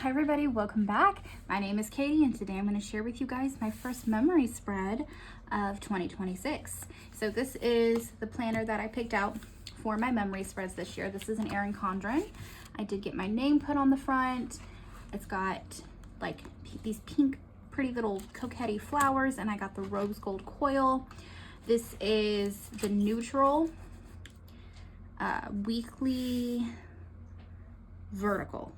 Hi everybody, welcome back. My name is Katie and today I'm going to share with you guys my first memory spread of 2026. So this is the planner that I picked out for my memory spreads this year. This is an Erin Condren. I did get my name put on the front. It's got like these pink pretty little coquetty flowers and I got the rose gold coil. This is the neutral weekly vertical.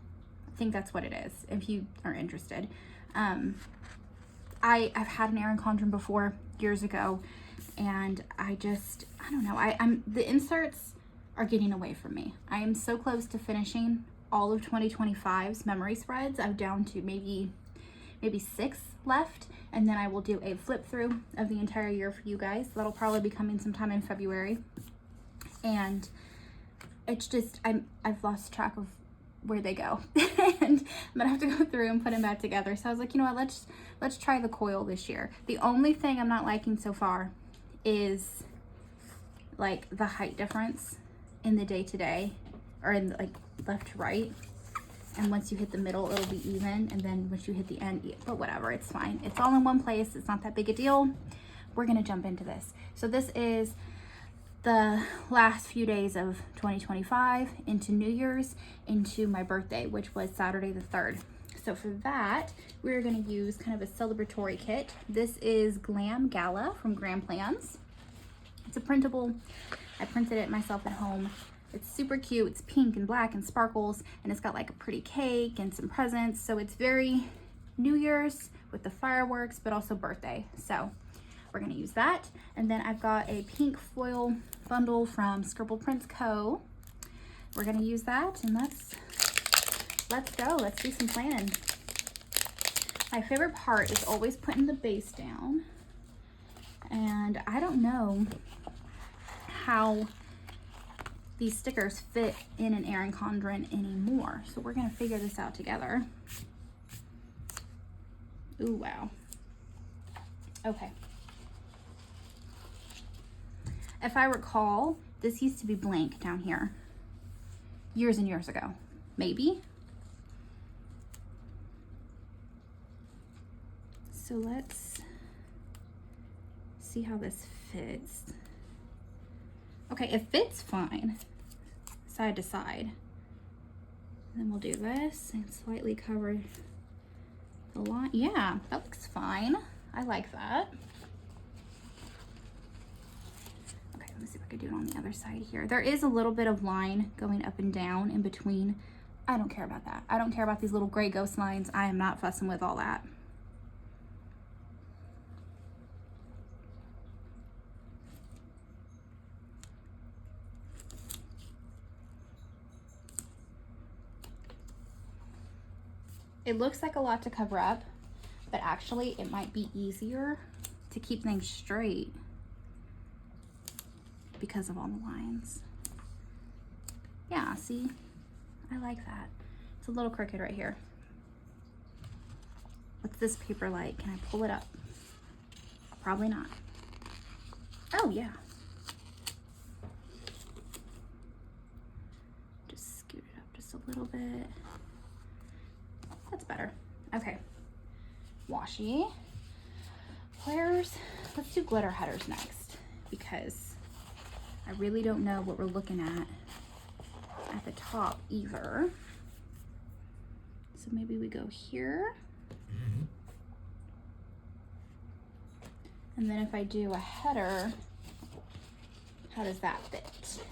I think that's what it is, if you are interested. I've had an Erin Condren before years ago, and I don't know. The inserts are getting away from me. I am so close to finishing all of 2025's memory spreads. I'm down to maybe 6 left, and then I will do a flip through of the entire year for you guys. That'll probably be coming sometime in February. And it's just, I've lost track of where they go and I'm gonna have to go through and put them back together. So I was like, you know what, let's try the coil this year. The only thing I'm not liking so far is like the height difference in the day-to-day, or in like left to right, and once you hit the middle it'll be even, and then once you hit the end, but whatever, it's fine. It's all in one place. It's not that big a deal. We're gonna jump into this. So this is the last few days of 2025 into New Year's, into my birthday, which was Saturday the 3rd. So for that, we're going to use kind of a celebratory kit. This is Glam Gala from Grand Plans. It's a printable. I printed it myself at home. It's super cute. It's pink and black and sparkles, and it's got like a pretty cake and some presents. So it's very New Year's with the fireworks, but also birthday. So we're going to use that. And then I've got a pink foil bundle from Scribble Prints Co. We're going to use that, and let's go. Let's do some planning. My favorite part is always putting the base down, and I don't know how these stickers fit in an Erin Condren anymore, so we're going to figure this out together. Ooh, wow. Okay. If I recall, this used to be blank down here years and years ago, maybe. So let's see how this fits. Okay, it fits fine, side to side. And then we'll do this and slightly cover the line. Yeah, that looks fine. I like that. Let me see if I could do it on the other side here. There is a little bit of line going up and down in between. I don't care about that. I don't care about these little gray ghost lines. I am not fussing with all that. It looks like a lot to cover up, but actually it might be easier to keep things straight because of all the lines. Yeah, see, I like that. It's a little crooked right here. What's this paper like? Can I pull it up? Probably not. Oh yeah. Just scoot it up just a little bit. That's better. Okay. Washi. Flares. Let's do glitter headers next, because I really don't know what we're looking at the top either. So maybe we go here. And then if I do a header, how does that fit?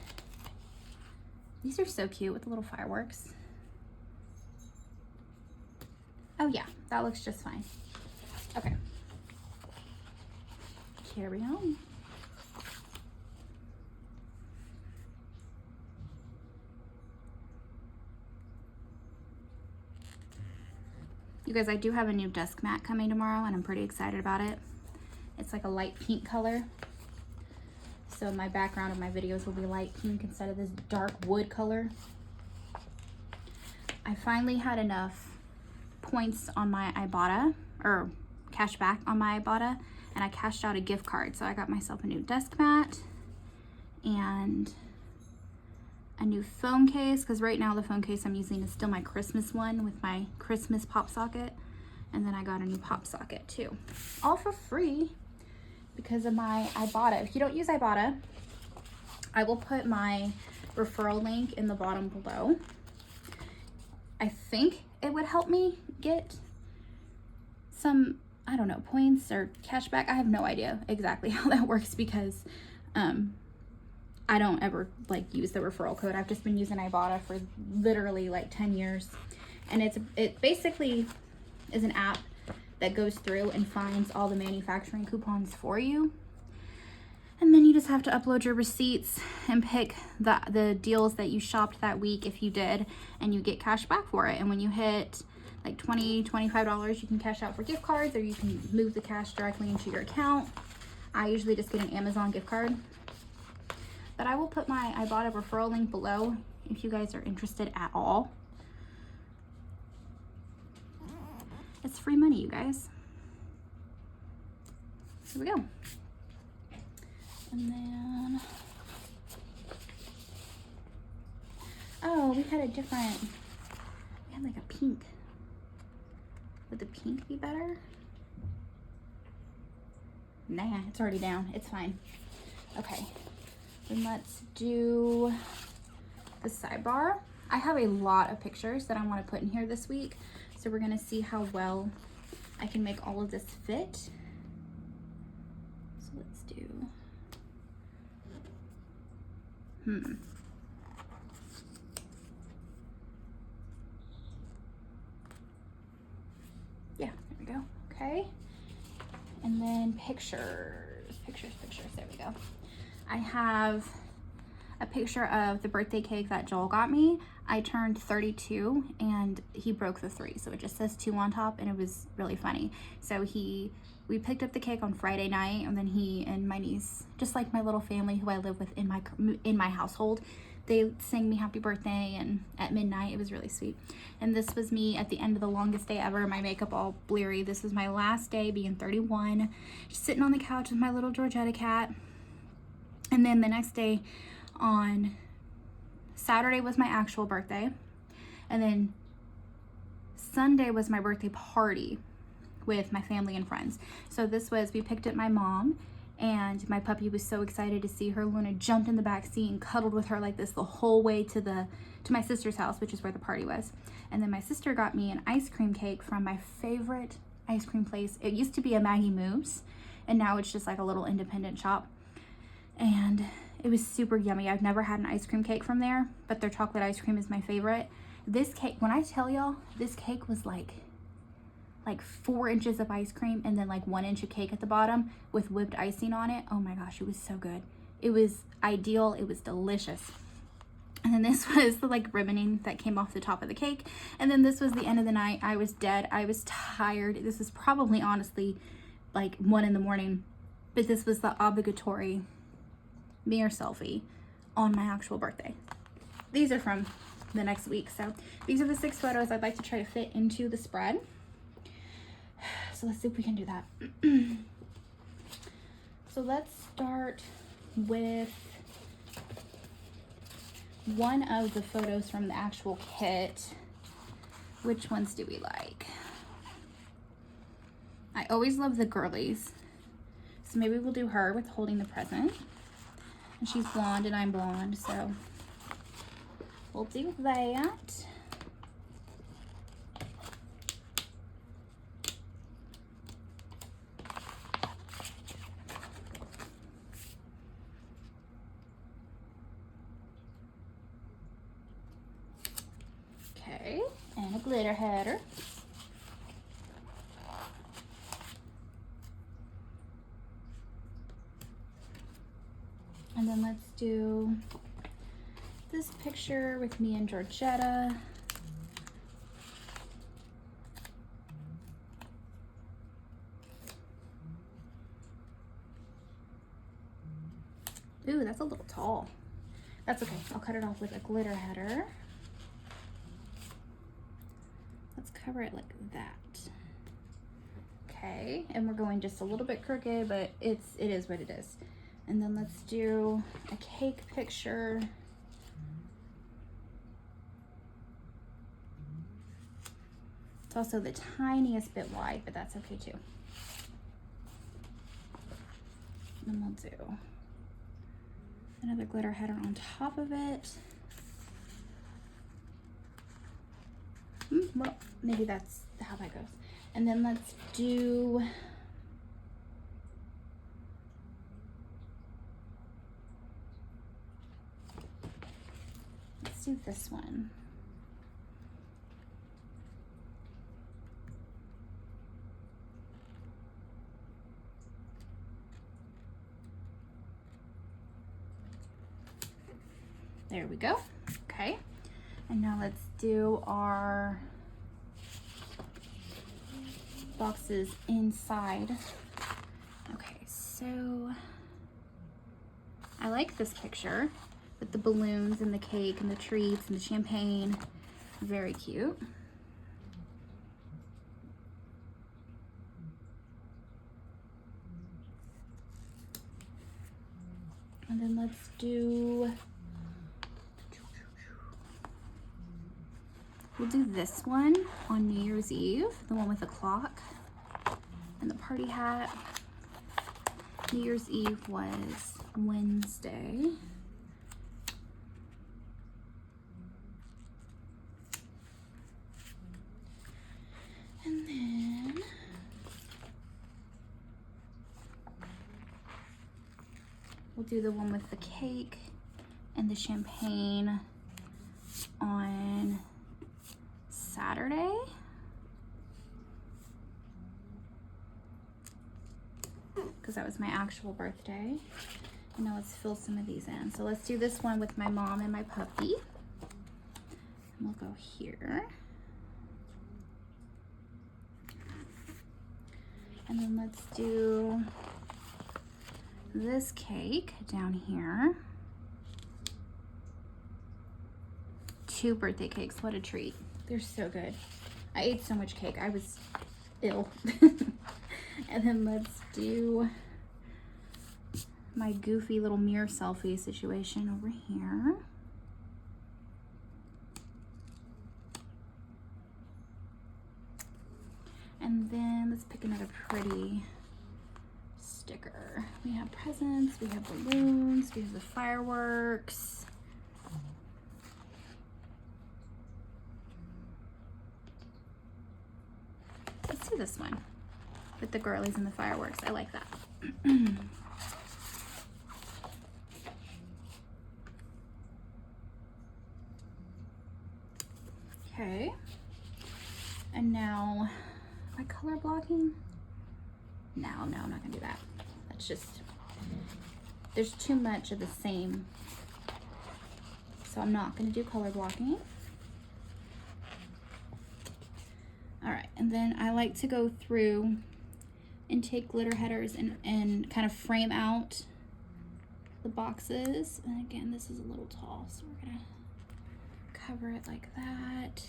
These are so cute with the little fireworks. Oh yeah, that looks just fine. Okay. Carry on. You guys, I do have a new desk mat coming tomorrow, and I'm pretty excited about it. It's like a light pink color. So my background of my videos will be light pink instead of this dark wood color. I finally had enough points on my Ibotta, or cash back on my Ibotta, and I cashed out a gift card. So I got myself a new desk mat, and a new phone case, because right now the phone case I'm using is still my Christmas one with my Christmas pop socket. And then I got a new pop socket too. All for free because of my Ibotta. If you don't use Ibotta, I will put my referral link in the bottom below. I think it would help me get some, I don't know, points or cash back. I have no idea exactly how that works because I don't ever like use the referral code. I've just been using Ibotta for literally like 10 years. And it basically is an app that goes through and finds all the manufacturing coupons for you. And then you just have to upload your receipts and pick the deals that you shopped that week if you did, and you get cash back for it. And when you hit like $20, $25, you can cash out for gift cards, or you can move the cash directly into your account. I usually just get an Amazon gift card. But I will put my Ibotta referral link below if you guys are interested at all. It's free money, you guys. Here we go. And then, oh, we had like a pink. Would the pink be better? Nah, it's already down. It's fine. Okay, then let's do the sidebar. I have a lot of pictures that I want to put in here this week, so we're gonna see how well I can make all of this fit. So let's do, yeah, there we go. Okay, and then pictures, there we go. I have a picture of the birthday cake that Joel got me. I turned 32 and he broke the 3, so it just says 2 on top, and it was really funny. So we picked up the cake on Friday night, and then he and my niece, just like my little family who I live with in my household, they sang me happy birthday, and at midnight it was really sweet. And this was me at the end of the longest day ever, my makeup all bleary. This was my last day being 31, just sitting on the couch with my little Georgetta cat. And then the next day, on Saturday, was my actual birthday, and then Sunday was my birthday party with my family and friends. So we picked up my mom, and my puppy was so excited to see her. Luna jumped in the back seat and cuddled with her like this the whole way to my sister's house, which is where the party was. And then my sister got me an ice cream cake from my favorite ice cream place. It used to be a Maggie Moo's, and now it's just like a little independent shop. And it was super yummy. I've never had an ice cream cake from there, but their chocolate ice cream is my favorite. This cake, when I tell y'all, this cake was like 4 inches of ice cream and then like 1 inch of cake at the bottom with whipped icing on it. Oh my gosh, it was so good. It was ideal. It was delicious. And then this was the like ribboning that came off the top of the cake. And then this was the end of the night. I was dead. I was tired. This is probably honestly like 1 in the morning, but this was the obligatory mirror selfie on my actual birthday. These are from the next week. So these are the 6 photos I'd like to try to fit into the spread. So let's see if we can do that. So let's start with one of the photos from the actual kit. Which ones do we like? I always love the girlies. So maybe we'll do her with holding the present. And she's blonde and I'm blonde, so we'll do that. Okay, and a glitter header. And then let's do this picture with me and Georgetta. Ooh, that's a little tall. That's okay. I'll cut it off with a glitter header. Let's cover it like that. Okay, and we're going just a little bit crooked, but it is what it is. And then let's do a cake picture It's also the tiniest bit wide, but that's okay too. And then we'll do another glitter header on top of it. Well, maybe that's how that goes. And then let's do this one. There we go. Okay. And now let's do our boxes inside. Okay, so I like this picture with the balloons and the cake and the treats and the champagne. Very cute. And then let's do, we'll do this one on New Year's Eve, the one with the clock and the party hat. New Year's Eve was Wednesday. And then we'll do the one with the cake and the champagne on Saturday. Because that was my actual birthday. And now let's fill some of these in. So let's do this one with my mom and my puppy. And we'll go here. And then let's do this cake down here. 2 birthday cakes, what a treat. They're so good. I ate so much cake, I was ill. And then let's do my goofy little mirror selfie situation over here. And then let's pick another pretty sticker. We have presents, we have balloons, we have the fireworks. Let's do this one with the girlies and the fireworks. I like that. Okay. And now, am I color blocking? No, I'm not gonna do that. That's just, there's too much of the same. So I'm not gonna do color blocking. All right, and then I like to go through and take glitter headers and kind of frame out the boxes. And again, this is a little tall, so we're gonna cover it like that.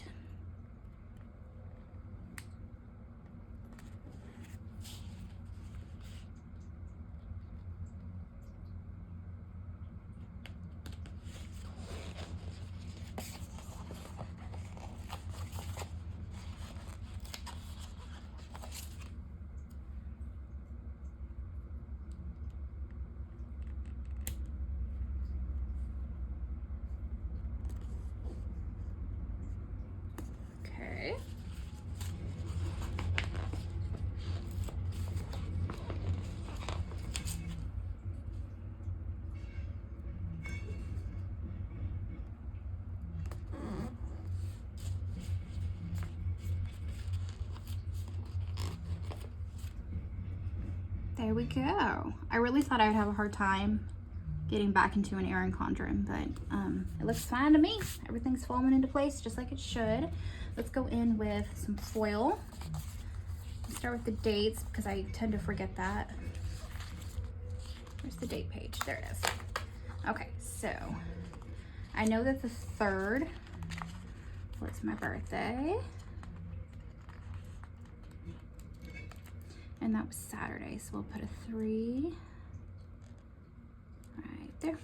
There we go. I really thought I would have a hard time getting back into an Erin Condren, but it looks fine to me. Everything's falling into place just like it should. Let's go in with some foil. Let's start with the dates because I tend to forget that. Where's the date page? There it is. Okay, so I know that the 3rd was my birthday. And that was Saturday, so we'll put a 3 right there.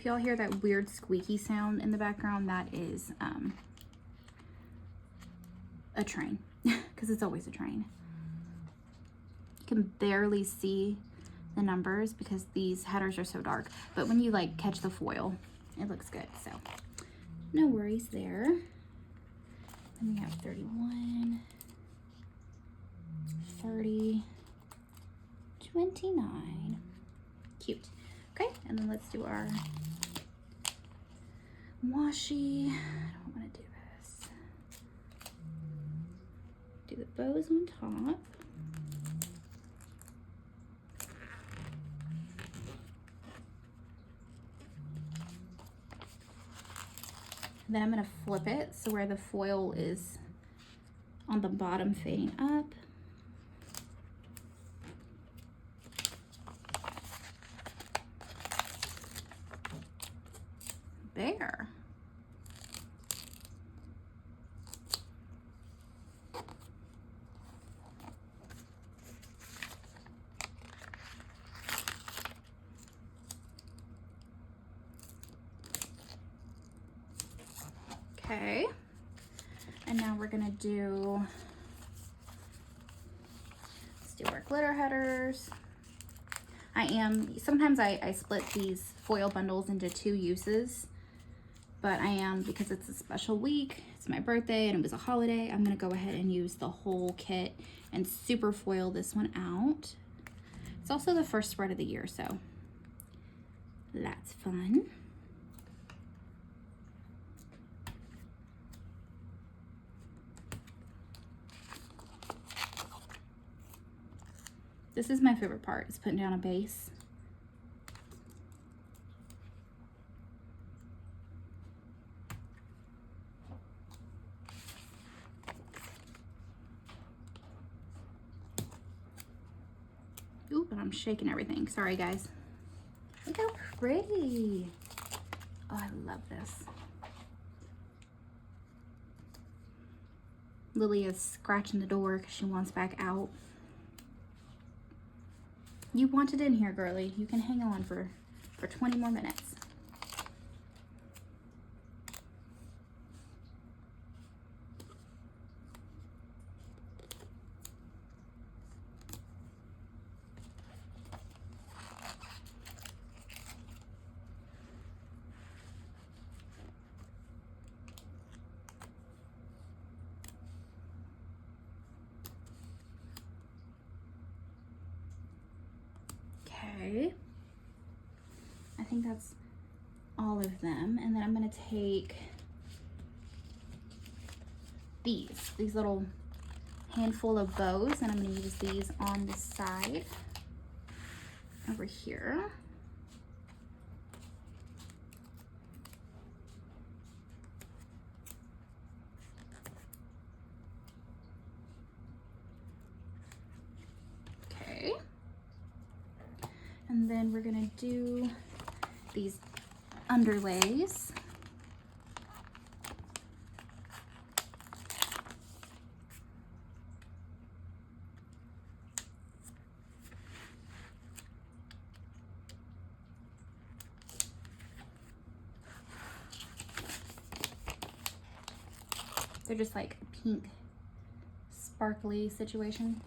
y'all hear that weird squeaky sound in the background, that is a train, because it's always a train. You can barely see the numbers because these headers are so dark, but when you like catch the foil, it looks good, so no worries there. Then we have 31, 30, 29. Cute. Okay, and then let's do our washi. I don't want to do this. Do the bows on top. Then I'm going to flip it so where the foil is on the bottom fading up. There. Okay, and now we're gonna do, let's do our glitter headers. Sometimes I split these foil bundles into 2 uses, but because it's a special week, it's my birthday and it was a holiday, I'm gonna go ahead and use the whole kit and super foil this one out. It's also the first spread of the year, so that's fun. This is my favorite part, is putting down a base. Ooh, but I'm shaking everything. Sorry, guys. Look how pretty. Oh, I love this. Lily is scratching the door because she wants back out. You want it in here, girly. You can hang on for 20 more minutes. Okay, I think that's all of them, and then I'm going to take these little handful of bows, and I'm going to use these on the side over here. Okay. And then we're gonna do these underlays. They're just like a pink, sparkly situation.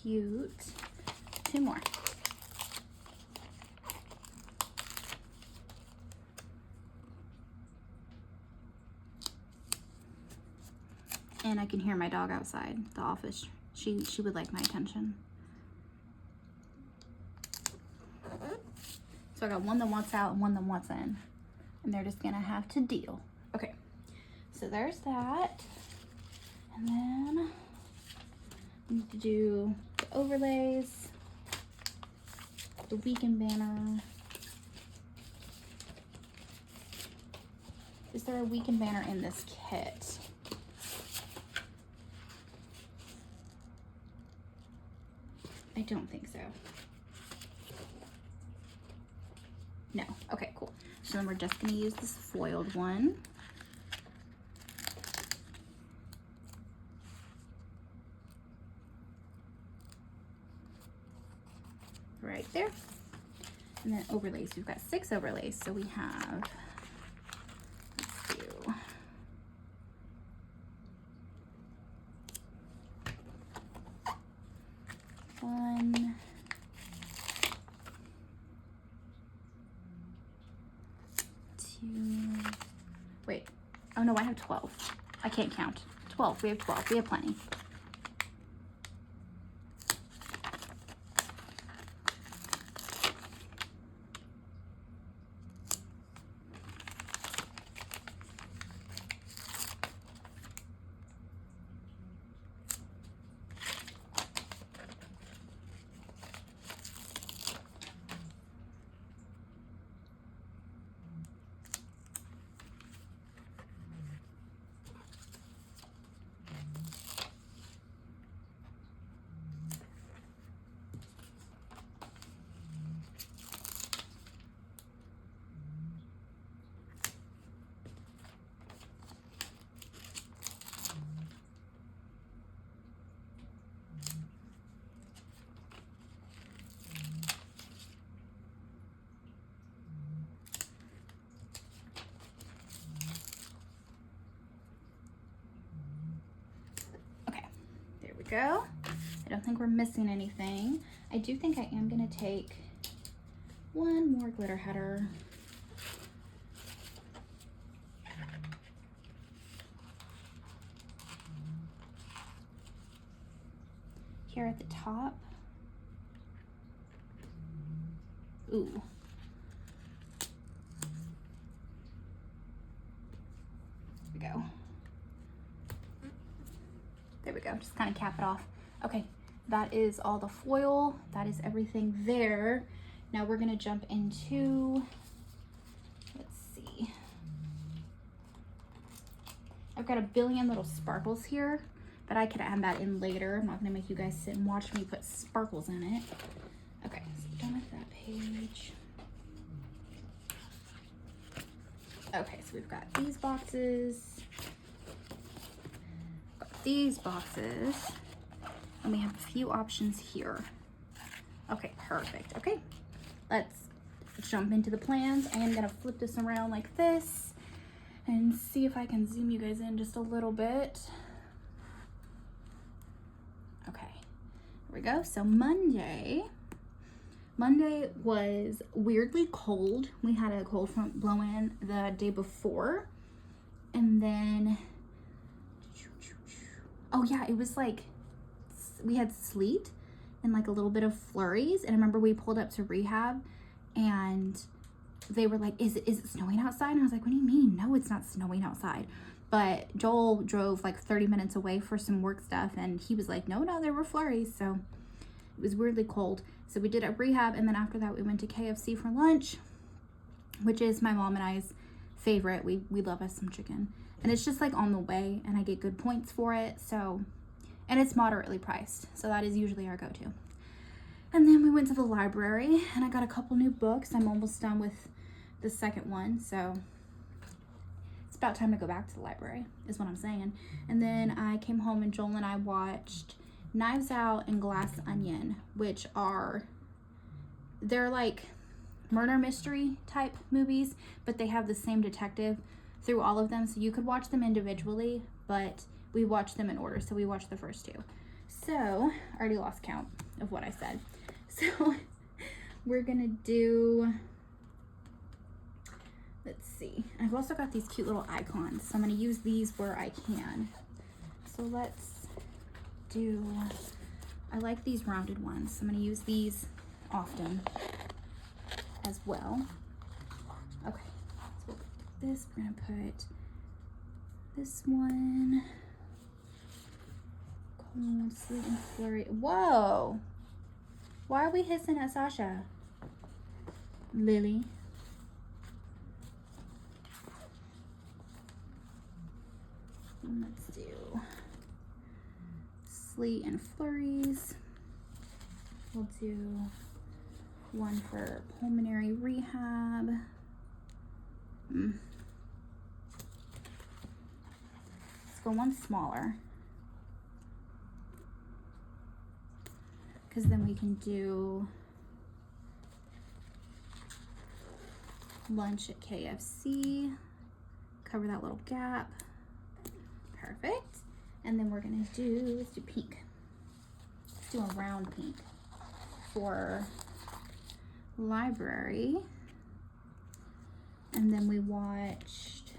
cute. 2 more. And I can hear my dog outside the office. She would like my attention. So I got one that wants out and one that wants in. And they're just gonna have to deal. Okay, so there's that. And then I need to do the overlays, the weekend banner. Is there a weekend banner in this kit? I don't think so. No. Okay, cool. So then we're just going to use this foiled one. Right there. And then overlays. We've got 6 overlays. So we have, let's do, one, 2, wait, oh no, I have 12. I can't count. 12, we have 12, we have plenty. Go. I don't think we're missing anything. I do think I am going to take one more glitter header. Here at the top. Ooh. There we go. There we go, just kind of cap it off. Okay, that is all the foil. That is everything there. Now we're gonna jump into, let's see. I've got a billion little sparkles here, but I could add that in later. I'm not gonna make you guys sit and watch me put sparkles in it. Okay, so we're done with that page. Okay, so we've got these boxes. These boxes, and we have a few options here. Okay, perfect. Okay, let's jump into the plans. I am gonna flip this around like this and see if I can zoom you guys in just a little bit. Okay, here we go. So Monday was weirdly cold. We had a cold front blow in the day before, and then oh yeah, it was like, we had sleet and like a little bit of flurries. And I remember we pulled up to rehab and they were like, is it snowing outside? And I was like, what do you mean? No, it's not snowing outside. But Joel drove like 30 minutes away for some work stuff. And he was like, no, there were flurries. So it was weirdly cold. So we did a rehab. And then after that, we went to KFC for lunch, which is my mom and I's favorite. We love us some chicken. And it's just like on the way, and I get good points for it. So, and it's moderately priced. So that is usually our go-to. And then we went to the library and I got a couple new books. I'm almost done with the second one. So it's about time to go back to the library is what I'm saying. And then I came home and Joel and I watched Knives Out and Glass Onion, which they're like murder mystery type movies, but they have the same detective through all of them. So you could watch them individually, but we watched them in order. So we watched the first 2. So, I already lost count of what I said. So, we're gonna do, let's see. I've also got these cute little icons, so I'm gonna use these where I can. So let's do, I like these rounded ones, so I'm gonna use these often as well. Okay, so we'll put this, we're gonna put this one. Cold, sweet, and flurry. Whoa! Why are we hissing at Sasha? Lily. And let's do sleet and flurries. We'll do one for pulmonary rehab. Let's go one smaller, because then we can do lunch at KFC, cover that little gap. Perfect. And then we're gonna do, let's do pink. Let's do a round pink for library. And then we watched,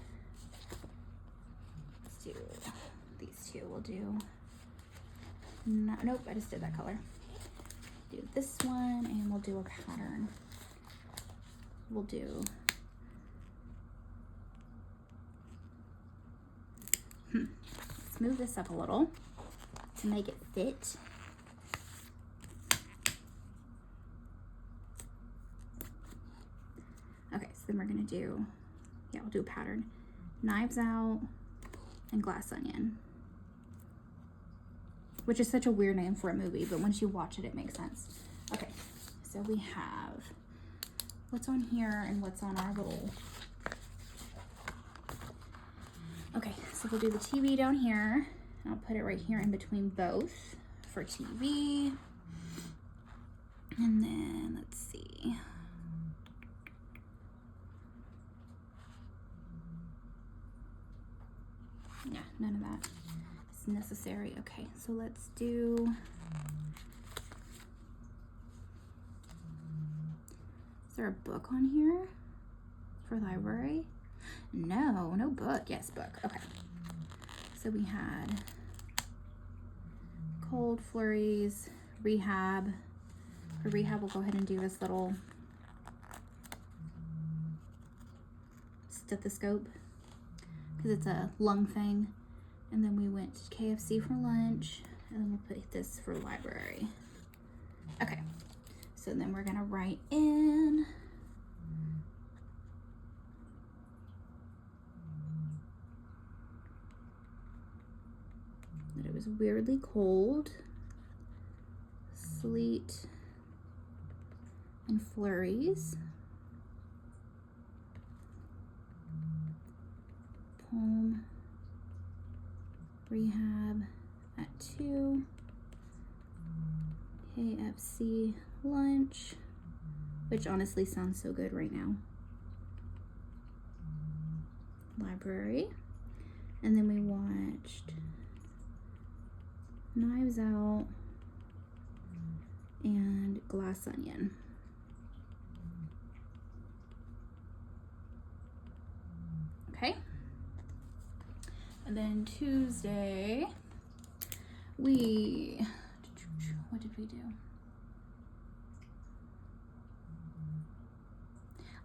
let's do these two. We'll do, no, nope, I just did that color. Do this one, and we'll do a pattern. We'll do, let's move this up a little to make it fit. Okay, so then we're gonna do, yeah, we'll do a pattern. Knives Out and Glass Onion, which is such a weird name for a movie, but once you watch it, it makes sense. Okay, so we have what's on here and what's on our little, okay, so we'll do the TV down here. I'll put it right here in between both for TV. And then let's see. Yeah, none of that is necessary. Okay, so let's do, is there a book on here for library? No, no book. Yes, book. Okay. So we had cold, flurries, rehab. For rehab, we'll go ahead and do this little stethoscope, because it's a lung thing. And then we went to KFC for lunch, and then we'll put this for library. Okay, so then we're gonna write in that it was weirdly cold, sleet and flurries, home rehab at 2, KFC lunch, which honestly sounds so good right now, library, and then we watched Knives Out and Glass Onion. Okay. And then Tuesday, what did we do?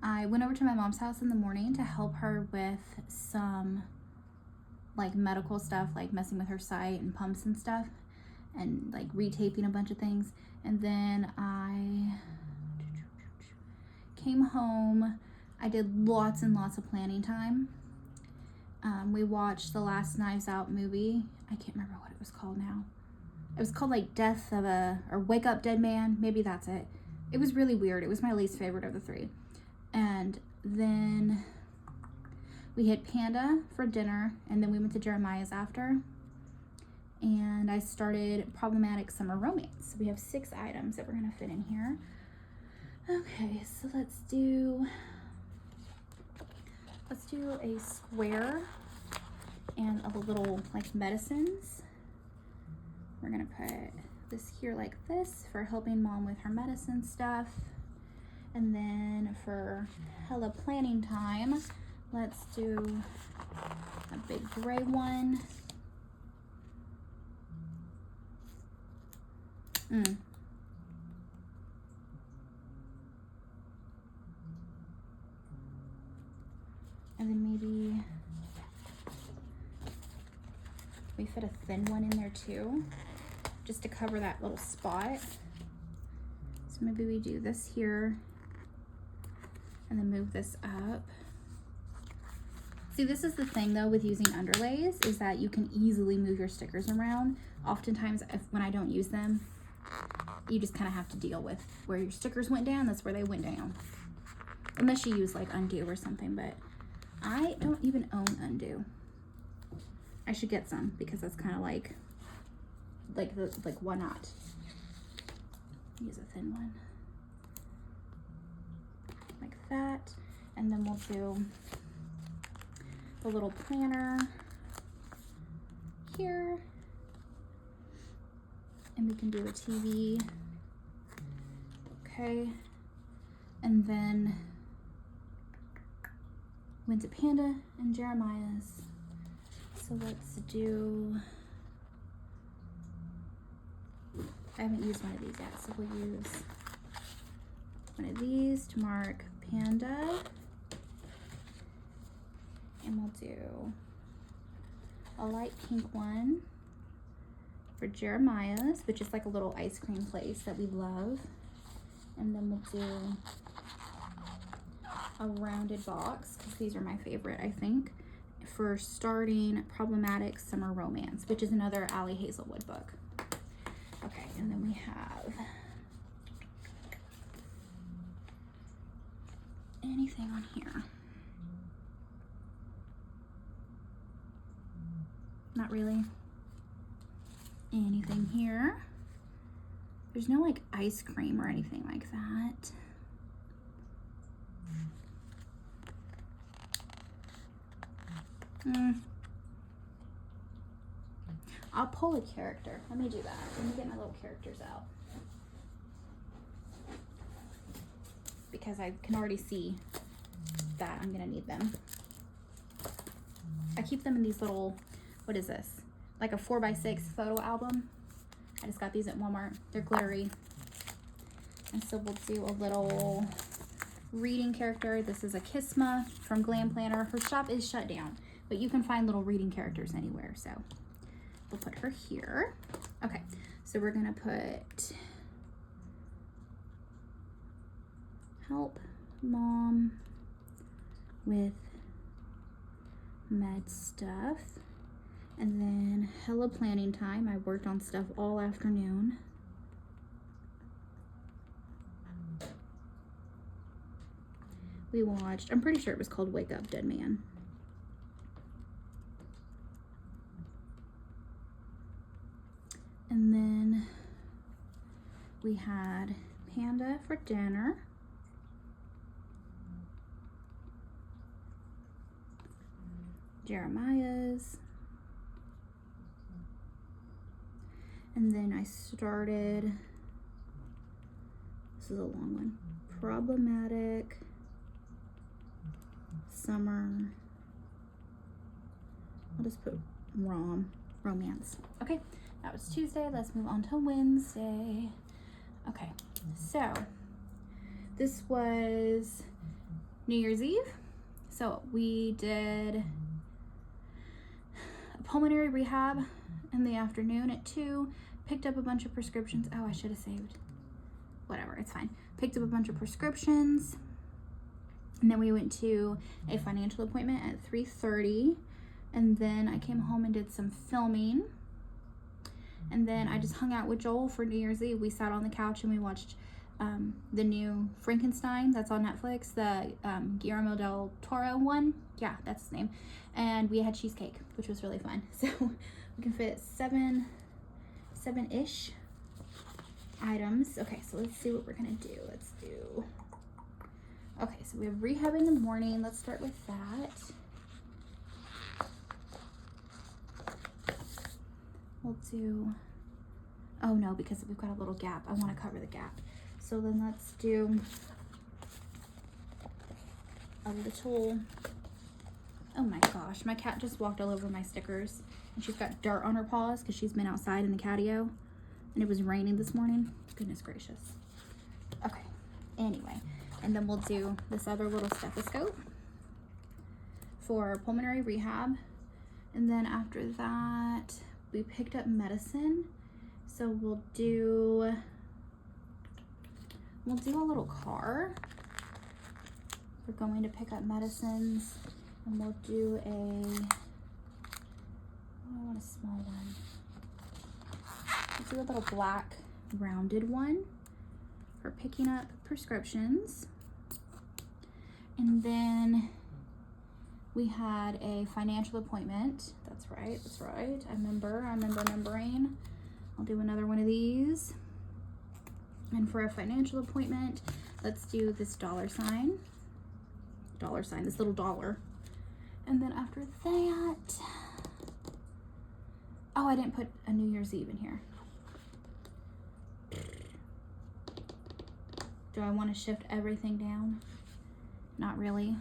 I went over to my mom's house in the morning to help her with some like medical stuff, like messing with her sight and pumps and stuff, and like retaping a bunch of things. And then I came home. I did lots and lots of planning time. We watched the last Knives Out movie. I can't remember what it was called now. It was called like or Wake Up Dead Man. Maybe that's it. It was really weird. It was my least favorite of the three. And then we had Panda for dinner, and then we went to Jeremiah's after. And I started Problematic Summer Romance. So we have 6 items that we're gonna fit in here. Okay, so let's do a square and a little like medicines. We're gonna put this here like this for helping mom with her medicine stuff. And then for hella planning time, let's do a big gray one. And then maybe we fit a thin one in there too, just to cover that little spot. So maybe we do this here and then move this up. See, this is the thing though with using underlays, is that you can easily move your stickers around. Oftentimes when I don't use them, you just kind of have to deal with where your stickers went down, that's where they went down. Unless you use like undo or something, but I don't even own undo. I should get some because that's kind of like why not? Use a thin one. Like that. And then we'll do the little planner here. And we can do a TV. Okay. And then went to Panda and Jeremiah's. So let's do, I haven't used one of these yet, so we'll use one of these to mark Panda. And we'll do a light pink one for Jeremiah's, which is like a little ice cream place that we love. And then we'll do a rounded box, because these are my favorite, I think, for starting Problematic Summer Romance, which is another Allie Hazelwood book. Okay, and then we have anything on here? Not really. Anything here? There's no like ice cream or anything like that. I'll pull a character. Let me do that. Let me get my little characters out. Because I can already see that I'm gonna need them. I keep them in these little, what is this? Like a 4x6 photo album. I just got these at Walmart. They're glittery. And so we'll do a little reading character. This is a Kisma from Glam Planner. Her shop is shut down, but you can find little reading characters anywhere. So we'll put her here. Okay, so we're gonna put help mom with med stuff. And then hella planning time. I worked on stuff all afternoon. We watched, I'm pretty sure it was called Wake Up Dead Man. And then we had Panda for dinner. Jeremiah's. And then I started, this is a long one, Problematic Summer, I'll just put romance. Okay, that was Tuesday. Let's move on to Wednesday. Okay, so this was New Year's Eve. So we did a pulmonary rehab in the afternoon at 2, picked up a bunch of prescriptions. Oh, I should have saved. Whatever, it's fine. Picked up a bunch of prescriptions. And then we went to a financial appointment at 3:30. And then I came home and did some filming. And then I just hung out with Joel for New Year's Eve. We sat on the couch and we watched the new Frankenstein that's on Netflix, the Guillermo del Toro one. Yeah, that's his name. And we had cheesecake, which was really fun. So we can fit seven-ish items. Okay, so let's see what we're gonna do. Let's do, okay, so we have rehab in the morning. Let's start with that. We'll do Oh no, because we've got a little gap. I want to cover the gap. So then let's do a little, oh my gosh, my cat just walked all over my stickers and she's got dirt on her paws because she's been outside in the catio and it was raining this morning. Goodness gracious. Okay, anyway, and then we'll do this other little stethoscope for pulmonary rehab. And then after that, we picked up medicine. So we'll do a little car. We're going to pick up medicines and we'll do I want a small one. Let's do a little black rounded one for picking up prescriptions. And then we had a financial appointment. That's right. I remember remembering. I'll do another one of these. And for a financial appointment, let's do this dollar sign, this little dollar. And then after that, oh, I didn't put a New Year's Eve in here. Do I want to shift everything down? Not really.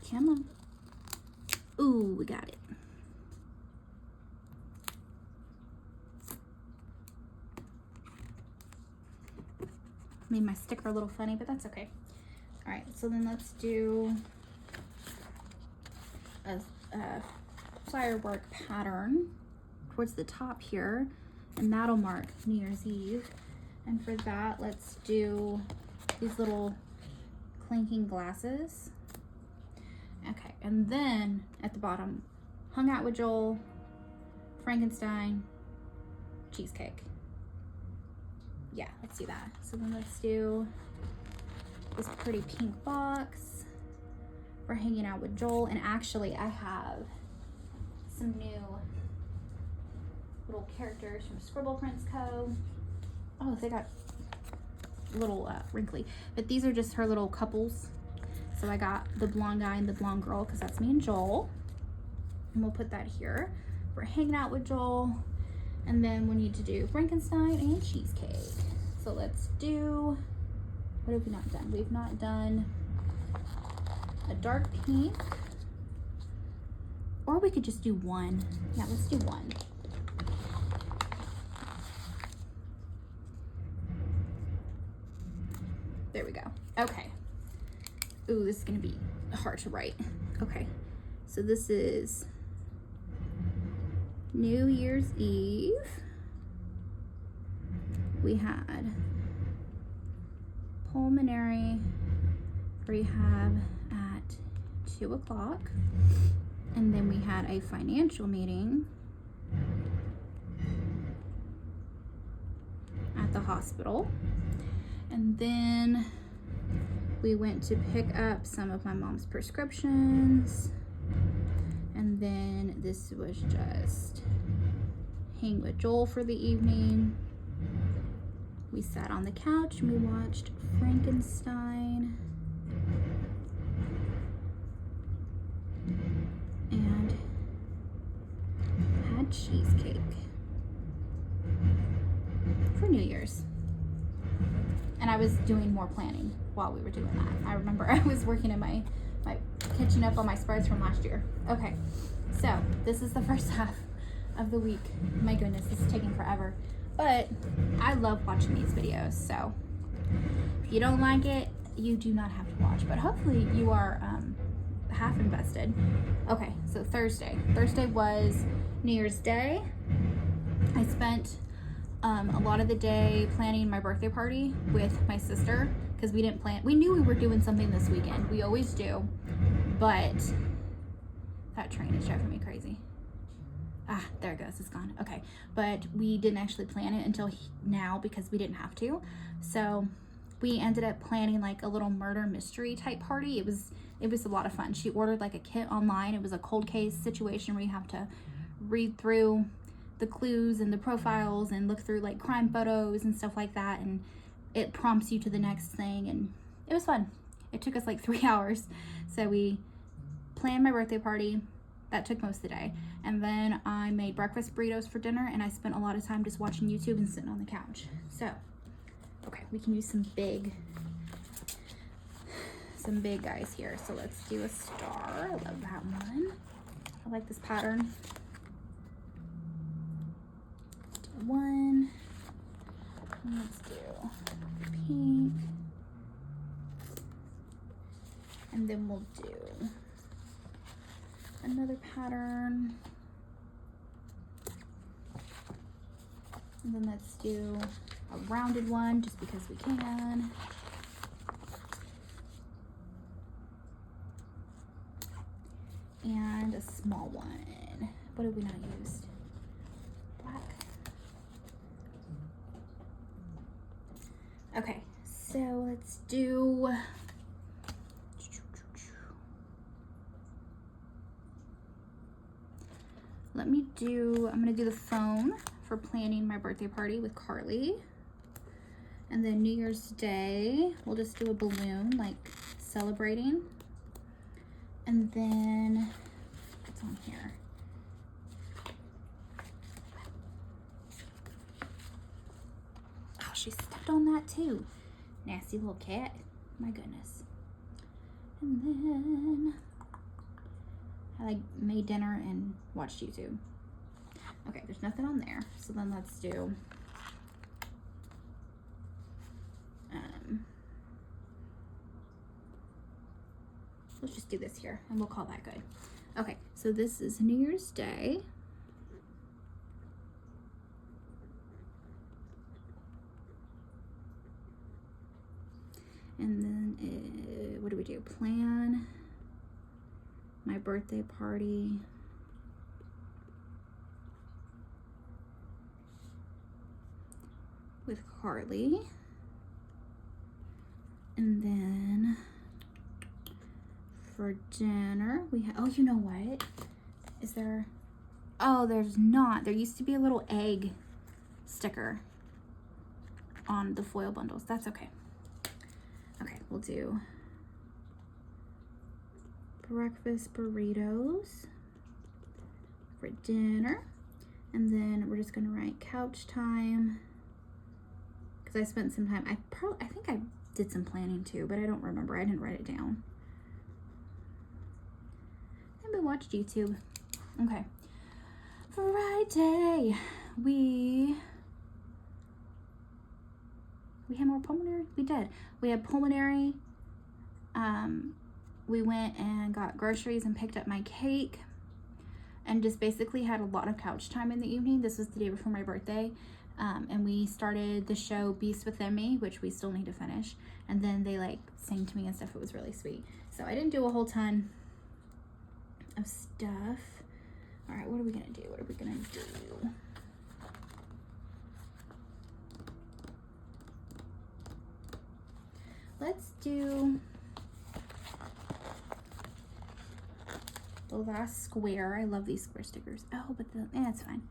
Come on. Ooh, we got it. Made my sticker a little funny, but that's okay. All right, so then let's do a firework pattern towards the top here, and that'll mark New Year's Eve. And for that, let's do these little clinking glasses. Okay, and then at the bottom, hung out with Joel, Frankenstein, cheesecake. Yeah, let's do that. So then let's do this pretty pink box for hanging out with Joel. And actually, I have some new little characters from Scribble Prints Co. Oh, they got a little wrinkly, but these are just her little couples. So I got the blonde guy and the blonde girl because that's me and Joel. And we'll put that here. We're hanging out with Joel. And then we need to do Frankenstein and cheesecake. So let's do, what have we not done? We've not done a dark pink. Or we could just do one. Yeah, let's do one. There we go. Okay. Ooh, this is gonna be hard to write. Okay, so this is New Year's Eve. We had pulmonary rehab at 2 o'clock. And then we had a financial meeting at the hospital. And then we went to pick up some of my mom's prescriptions. And then this was just hang with Joel for the evening. We sat on the couch and we watched Frankenstein. And had cheesecake for New Year's. And I was doing more planning while we were doing that. I remember I was working in my catching up on my spreads from last year. Okay, so this is the first half of the week. My goodness, this is taking forever. But I love watching these videos, so if you don't like it, you do not have to watch. But hopefully you are half invested. Okay, so Thursday. Thursday was New Year's Day. I spent a lot of the day planning my birthday party with my sister because we didn't plan. We knew we were doing something this weekend. We always do, but that train is driving me crazy. Ah, there it goes. It's gone. Okay, but we didn't actually plan it until now because we didn't have to. So we ended up planning like a little murder mystery type party. It was it was a lot of fun. She ordered like a kit online. It was a cold case situation where you have to read through the clues and the profiles and look through like crime photos and stuff like that, and it prompts you to the next thing, and it was fun. It took us like 3 hours. So we planned my birthday party. That took most of the day. And then I made breakfast burritos for dinner, and I spent a lot of time just watching YouTube and sitting on the couch. So, okay, we can use some big guys here. So let's do a star. I love that one. I like this pattern. Do one. Let's do pink. And then we'll do another pattern. And then let's do a rounded one just because we can. And a small one. What have we not used? Black. Okay, so let's do, I'm gonna do the phone for planning my birthday party with Carly. And then New Year's Day, we'll just do a balloon, like celebrating. And then, what's on here? Oh, she stepped on that too. Nasty little cat. My goodness. And then I like made dinner and watched YouTube. Okay, there's nothing on there. So then let's do let's just do this here and we'll call that good. Okay, so this is New Year's Day. And then what do we do? Plan my birthday party. With Carly. And then for dinner, we have, oh, you know what? Is there, oh, there's not. There used to be a little egg sticker on the foil bundles. That's okay. Okay, we'll do breakfast burritos for dinner. And then we're just gonna write couch time. Because I spent some time, I think I did some planning too, but I don't remember. I didn't write it down. And we watched YouTube. Okay. Friday, we had more pulmonary? We did. We had pulmonary. We went and got groceries and picked up my cake and just basically had a lot of couch time in the evening. This was the day before my birthday. And we started the show Beast Within Me, which we still need to finish. And then they like sang to me and stuff. It was really sweet. So I didn't do a whole ton of stuff. All right, what are we gonna do? What are we gonna do? Let's do the last square. I love these square stickers. Oh, but it's fine.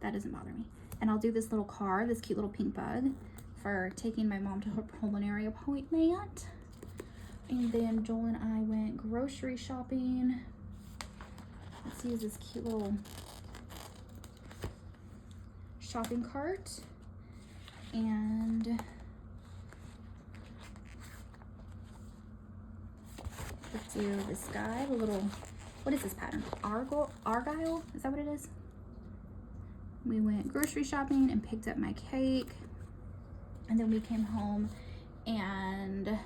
That doesn't bother me. And I'll do this little car, this cute little pink bug for taking my mom to her pulmonary appointment. And then Joel and I went grocery shopping. Let's use this cute little shopping cart. And let's do this guy, the little, what is this pattern? Argyle? Is that what it is? We went grocery shopping and picked up my cake. And then we came home and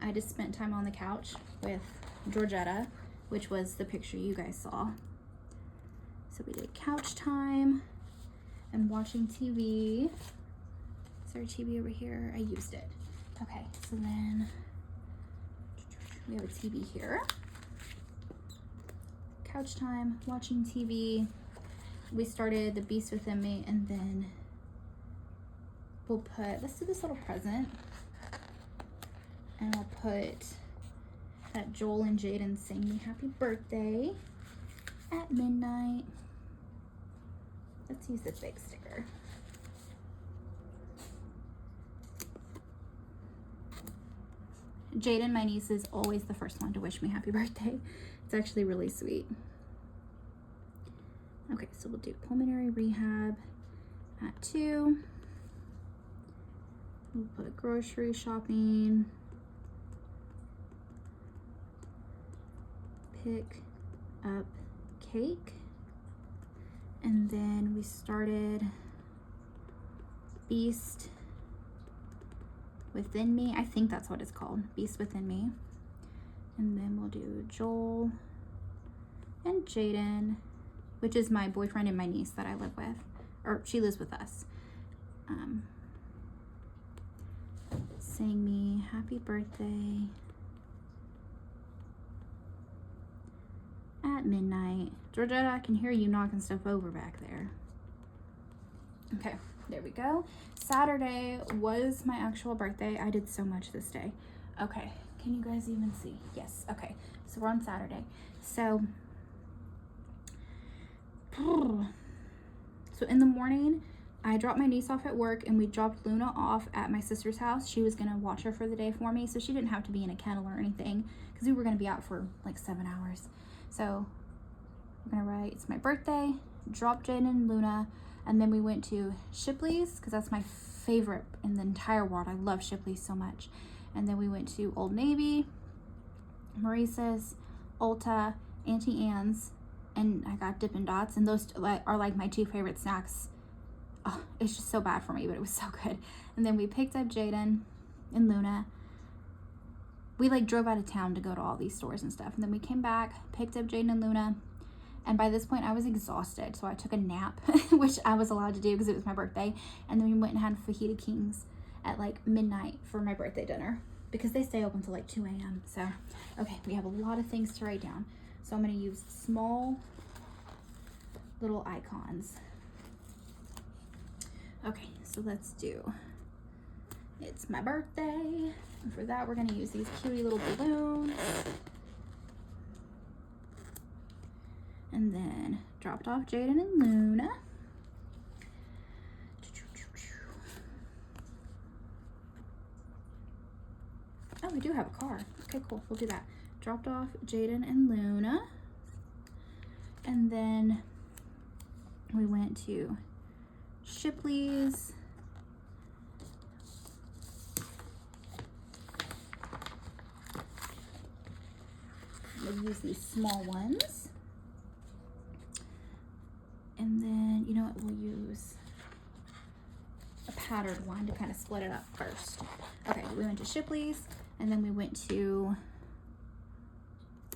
I just spent time on the couch with Georgetta, which was the picture you guys saw. So we did couch time and watching TV. Is there a TV over here? I used it. Okay, so then we have a TV here. Couch time, watching TV. We started the Beast Within Me, and then we'll put, let's do this little present. And I'll put that Joel and Jaden sang me happy birthday at midnight. Let's use this big sticker. Jaden, my niece, is always the first one to wish me happy birthday. It's actually really sweet. Okay, so we'll do pulmonary rehab at 2. We'll put grocery shopping. Pick up cake. And then we started Beast Within Me. I think that's what it's called, Beast Within Me. And then we'll do Joel and Jaden, which is my boyfriend and my niece that I live with, or she lives with us. Sing me happy birthday at midnight. Georgetta, I can hear you knocking stuff over back there. Okay, there we go. Saturday was my actual birthday. I did so much this day. Okay, can you guys even see? Yes, okay. So we're on Saturday. So in the morning, I dropped my niece off at work and we dropped Luna off at my sister's house. She was gonna watch her for the day for me, so she didn't have to be in a kennel or anything because we were gonna be out for like 7 hours. So we're gonna write, it's my birthday, drop Jaden and Luna, and then we went to Shipley's because that's my favorite in the entire world. I love Shipley's so much. And then we went to Old Navy, Maurice's, Ulta, Auntie Anne's, and I got Dippin' Dots, and those are like my 2 favorite snacks. Oh, it's just so bad for me, but it was so good. And then we picked up Jaden and Luna. We like drove out of town to go to all these stores and stuff, and then we came back, picked up Jaden and Luna, and by this point I was exhausted, so I took a nap, which I was allowed to do because it was my birthday. And then we went and had fajita kings at like midnight for my birthday dinner because they stay open till like 2 a.m. So okay, we have a lot of things to write down, so I'm going to use small little icons. Okay, so let's do, it's my birthday, and for that we're going to use these cutie little balloons. And then dropped off Jaden and Luna. Oh, we do have a car. Okay, cool, we'll do that. Dropped off Jaden and Luna. And then we went to Shipley's. We'll use these small ones. And then, you know what, we'll use a patterned one to kind of split it up first. Okay, we went to Shipley's, and then we went to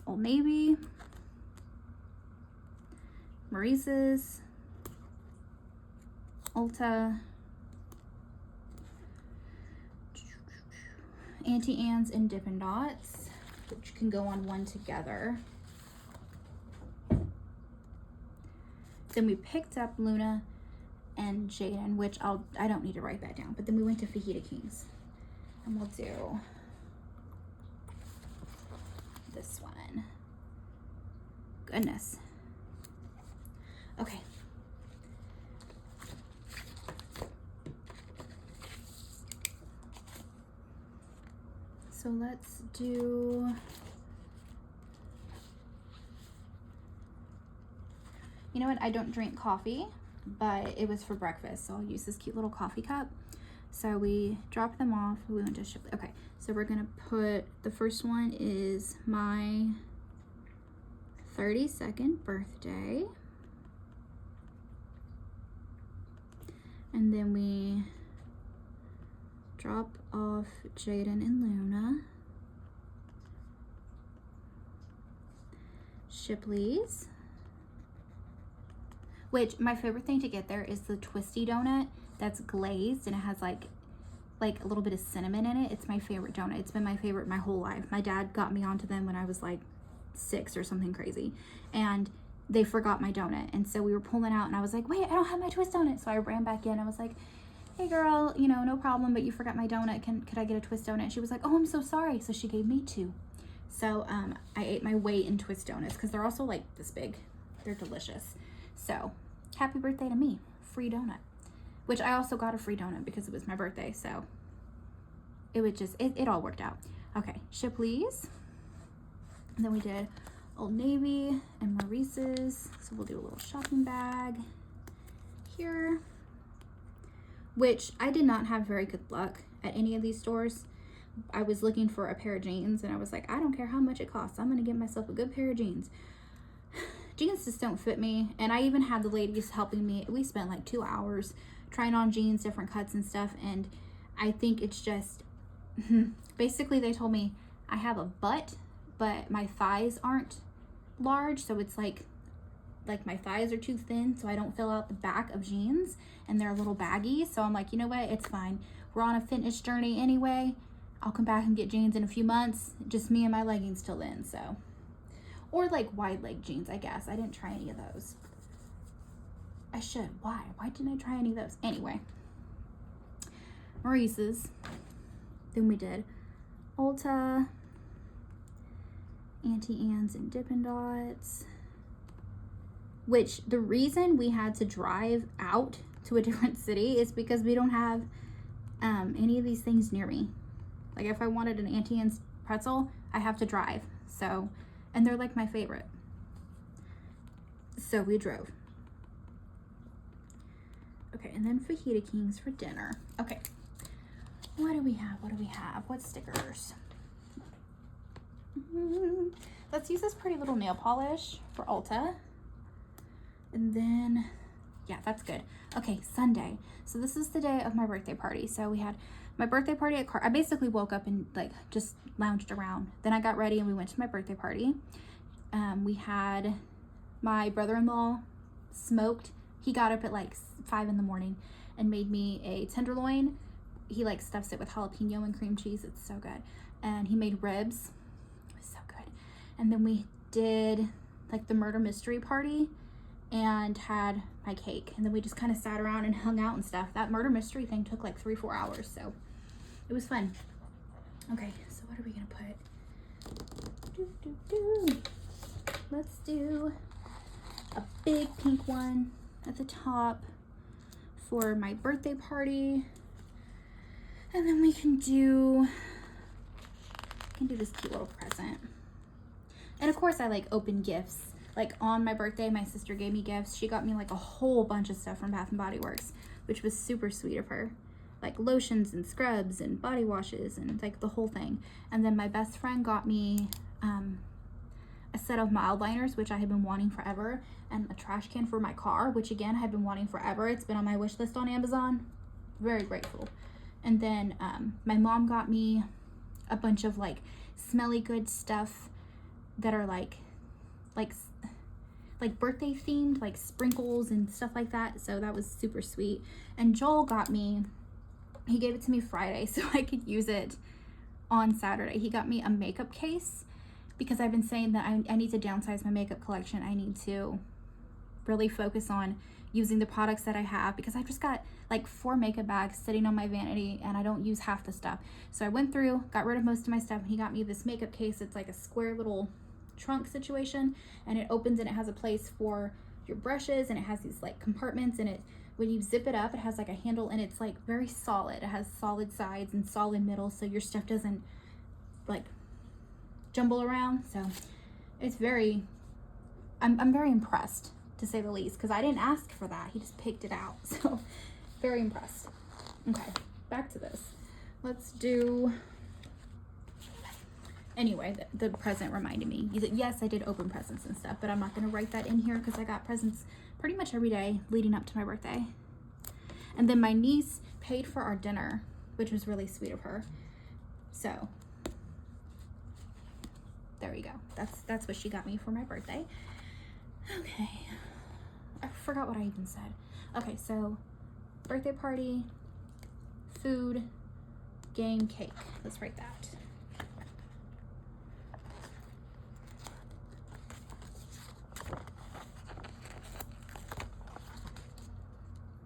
Old Navy, Maurice's, Ulta, Auntie Anne's, and Dippin' Dots, which can go on one together. Then we picked up Luna and Jaden, which I don't need to write that down, but then we went to Fajita Kings, and we'll do this one. Goodness. Okay. So let's do, you know what, I don't drink coffee, but it was for breakfast, so I'll use this cute little coffee cup. So we dropped them off, we went to Shipley. Okay, so we're gonna put, the first one is my 32nd birthday. And then we drop off Jaden and Luna. Shipley's. Which, my favorite thing to get there is the twisty donut that's glazed and it has like a little bit of cinnamon in it. It's my favorite donut. It's been my favorite my whole life. My dad got me onto them when I was like 6 or something crazy. And they forgot my donut. And so we were pulling out and I was like, wait, I don't have my twist donut. So I ran back in. I was like, hey girl, no problem, but you forgot my donut. Could I get a twist donut? She was like, oh, I'm so sorry. So she gave me 2. So I ate my weight in Twist donuts because they're also like this big. They're delicious. So happy birthday to me. Free donut. Which I also got a free donut because it was my birthday. So it would just, it all worked out. Okay, ship please. And then we did Old Navy and Maurice's. So we'll do a little shopping bag here. Which I did not have very good luck at any of these stores. I was looking for a pair of jeans and I was like, I don't care how much it costs. I'm going to get myself a good pair of jeans. Jeans just don't fit me. And I even had the ladies helping me. We spent like 2 hours trying on jeans, different cuts and stuff. And I think it's just, basically they told me I have a butt, but my thighs aren't large. So it's like my thighs are too thin, so I don't fill out the back of jeans and they're a little baggy. So I'm like, you know what? It's fine. We're on a fitness journey anyway. I'll come back and get jeans in a few months. Just me and my leggings till then, so. Or like wide leg jeans, I guess. I didn't try any of those. I should. Why? Why didn't I try any of those? Anyway. Maurice's. Then we did Ulta, Auntie Anne's and Dippin' Dots. Which the reason we had to drive out to a different city is because we don't have any of these things near me. Like if I wanted an Auntie Anne's pretzel, I have to drive. So, and they're like my favorite. So we drove. Okay, and then Fajita Kings for dinner. Okay, what do we have? What do we have? What stickers? Let's use this pretty little nail polish for Ulta. And then, yeah, that's good. Okay, Sunday. So this is the day of my birthday party. So we had my birthday party at I basically woke up and like just lounged around. Then I got ready and we went to my birthday party. We had my brother-in-law smoked. He got up at like 5 in the morning and made me a tenderloin. He like stuffs it with jalapeno and cream cheese. It's so good. And he made ribs. It was so good. And then we did like the murder mystery party and had my cake. And then we just kind of sat around and hung out and stuff. That murder mystery thing took like 3-4 hours. So it was fun. Okay, so what are we gonna put? Let's do a big pink one at the top for my birthday party. And then we can do this cute little present. And of course I like open gifts. Like on my birthday, my sister gave me gifts. She got me like a whole bunch of stuff from Bath and Body Works, which was super sweet of her. Like lotions and scrubs and body washes and like the whole thing. And then my best friend got me a set of mild liners, which I had been wanting forever, and a trash can for my car, which again I had been wanting forever. It's been on my wish list on Amazon. Very grateful. And then my mom got me a bunch of like smelly good stuff that are like birthday themed, like sprinkles and stuff like that. So that was super sweet. And Joel got me, he gave it to me Friday so I could use it on Saturday. He got me a makeup case because I've been saying that I need to downsize my makeup collection. I need to really focus on using the products that I have because I've just got like 4 makeup bags sitting on my vanity and I don't use half the stuff. So I went through, got rid of most of my stuff, and he got me this makeup case. It's like a square little trunk situation, and it opens and it has a place for your brushes, and it has these like compartments, and it, when you zip it up, it has like a handle, and it's like very solid. It has solid sides and solid middle, so your stuff doesn't like jumble around. So it's very, I'm very impressed, to say the least, because I didn't ask for that. He just picked it out. So very impressed. Okay, back to this. Let's do, anyway, the present reminded me. Yes, I did open presents and stuff, but I'm not going to write that in here because I got presents pretty much every day leading up to my birthday. And then my niece paid for our dinner, which was really sweet of her. So there you go. That's what she got me for my birthday. Okay. I forgot what I even said. Okay, so birthday party, food, game, cake. Let's write that.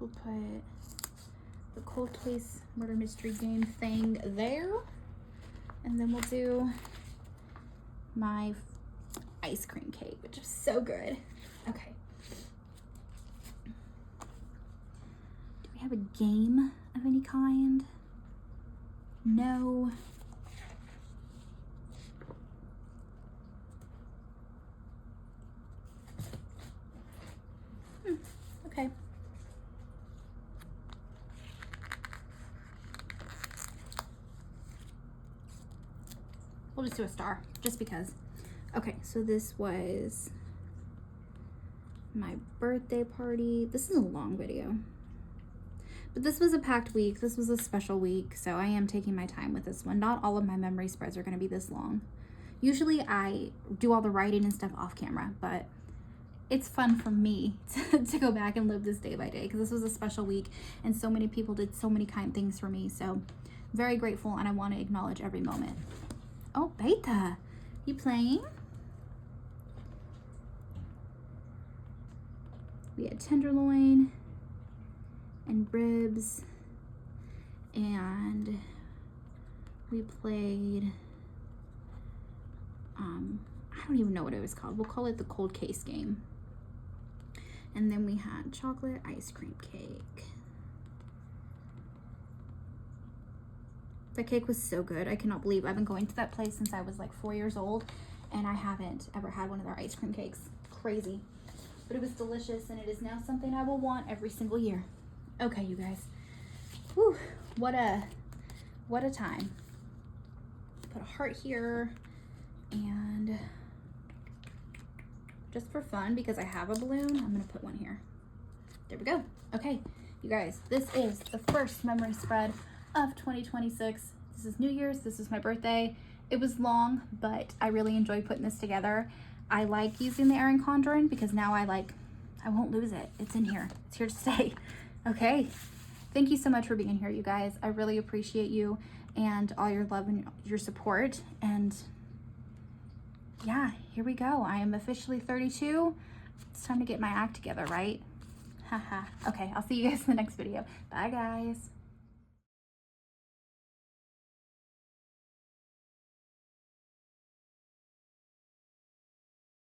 We'll put the cold case murder mystery game thing there. And then we'll do my ice cream cake, which is so good. Okay. Do we have a game of any kind? No. Okay. We'll just do a star, just because. Okay, so this was my birthday party. This is a long video. But this was a packed week. This was a special week, so I am taking my time with this one. Not all of my memory spreads are going to be this long. Usually I do all the writing and stuff off camera, but it's fun for me to go back and live this day by day, because this was a special week and so many people did so many kind things for me. So very grateful, and I want to acknowledge every moment. Oh, Beta, you playing? We had tenderloin and ribs, and we played, I don't even know what it was called. We'll call it the cold case game. And then we had chocolate ice cream cake. The cake was so good. I cannot believe I've been going to that place since I was like 4 years old, and I haven't ever had one of their ice cream cakes. Crazy. But it was delicious, and it is now something I will want every single year. Okay, you guys. Whew, what a time. Put a heart here, and just for fun, because I have a balloon, I'm gonna put one here. There we go. Okay, you guys, this is the first memory spread of 2026. This is New Year's, this is my birthday. It was long, but I really enjoyed putting this together. I like using the Erin Condren because now I won't lose it. It's in here, it's here to stay. Okay, thank you so much for being here, you guys. I really appreciate you and all your love and your support. And yeah, here we go. I am officially 32. It's time to get my act together, right? Haha. Okay, I'll see you guys in the next video. Bye, guys.